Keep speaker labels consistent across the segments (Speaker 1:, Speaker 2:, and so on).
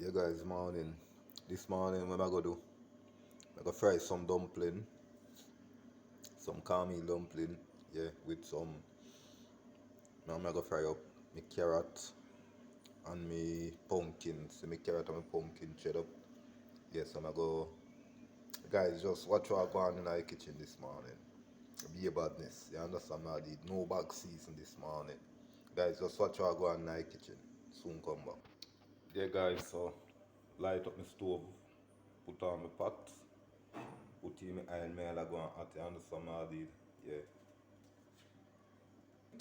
Speaker 1: Yeah guys, morning. This morning what I go do? I go fry some dumpling, some caramel dumpling, yeah, with some now I go fry up my carrot and me pumpkin. So my carrot and my pumpkin shred up. Yes, I'm go guys just watch what I go on in the kitchen this morning. Be a badness. You understand me? I did no back season this morning. Guys, just watch what I go on in the kitchen. Soon come back. Yeah guys, so light up my stove, put on my pot. Put in my iron mail I go and hot you understand me I did.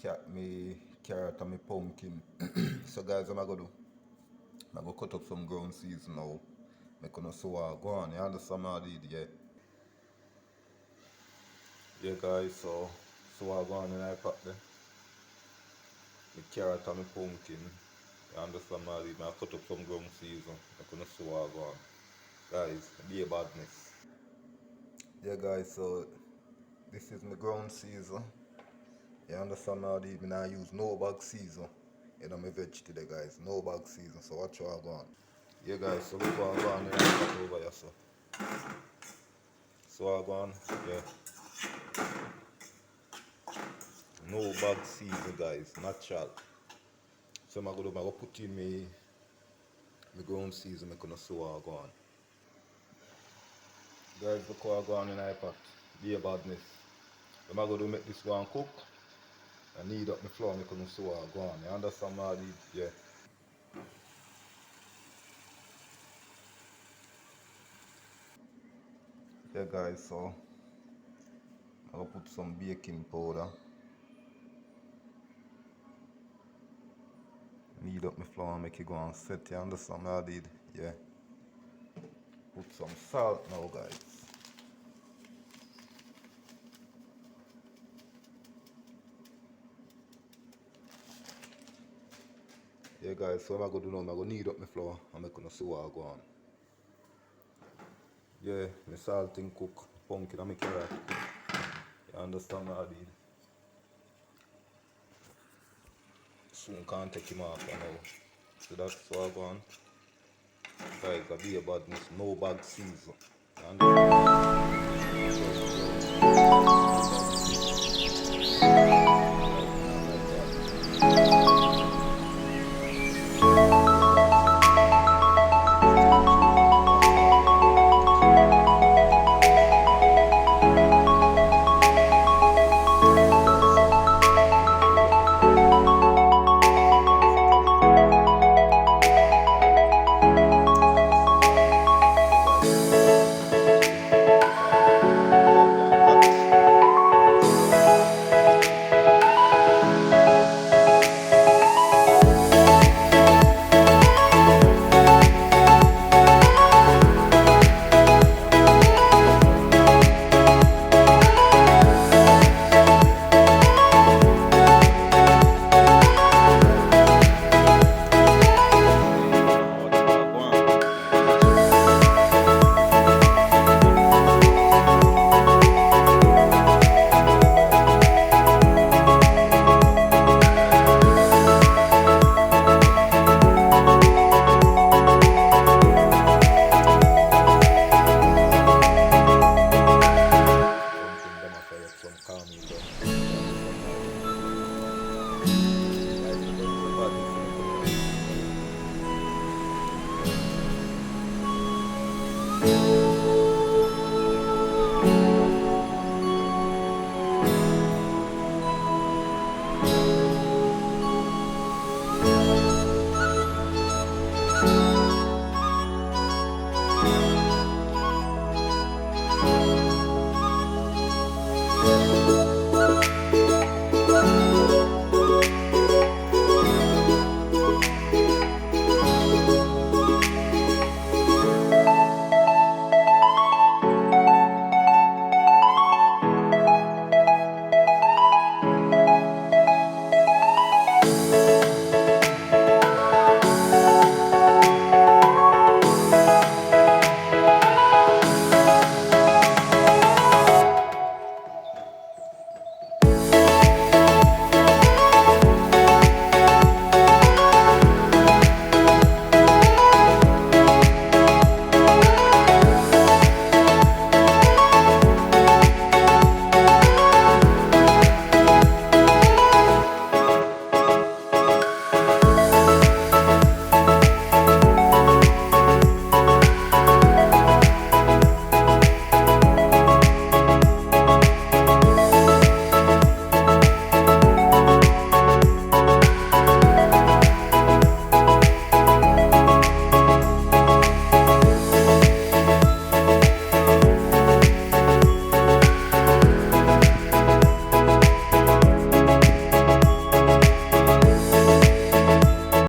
Speaker 1: Yeah. Me carrot and me pumpkin. So guys what I'm gonna do? I'm gonna cut up some ground season now. Make gonna so go on, you understand me I did, yeah. Yeah guys, so I go on in I pot there. Me carrot and me pumpkin. You understand me I did, I cut up some ground season. Make gonna so go on. Guys, be a badness. Yeah guys, so this is my ground season. You understand now that I use no bag season in my veg today guys. No bag season, so watch how I go on. Yeah guys, so look how I go on in the over here so. So I go on, yeah. No bag season guys, natural. So I'm gonna put in my ground season, I'm gonna see how I go on. Guys, look how I go on in the pot. Be a badness. I'm gonna make this one cook. I need up my flour, I'm gonna see how I go on. You understand what I did? Yeah. Yeah guys, so I'll put some baking powder. Knead up my flour and make it go and set. You understand what I did? Yeah. Put some salt now guys. Yeah guys, so what I'm gonna do now, I'm gonna knead up my flour and make gonna see what I go on. Yeah, my salt thing cook, pumpkin and my carrot cook. You understand what I did? Soon can't take him off now. So that's what I go on. Guys, I be a badness, no bag season. You understand?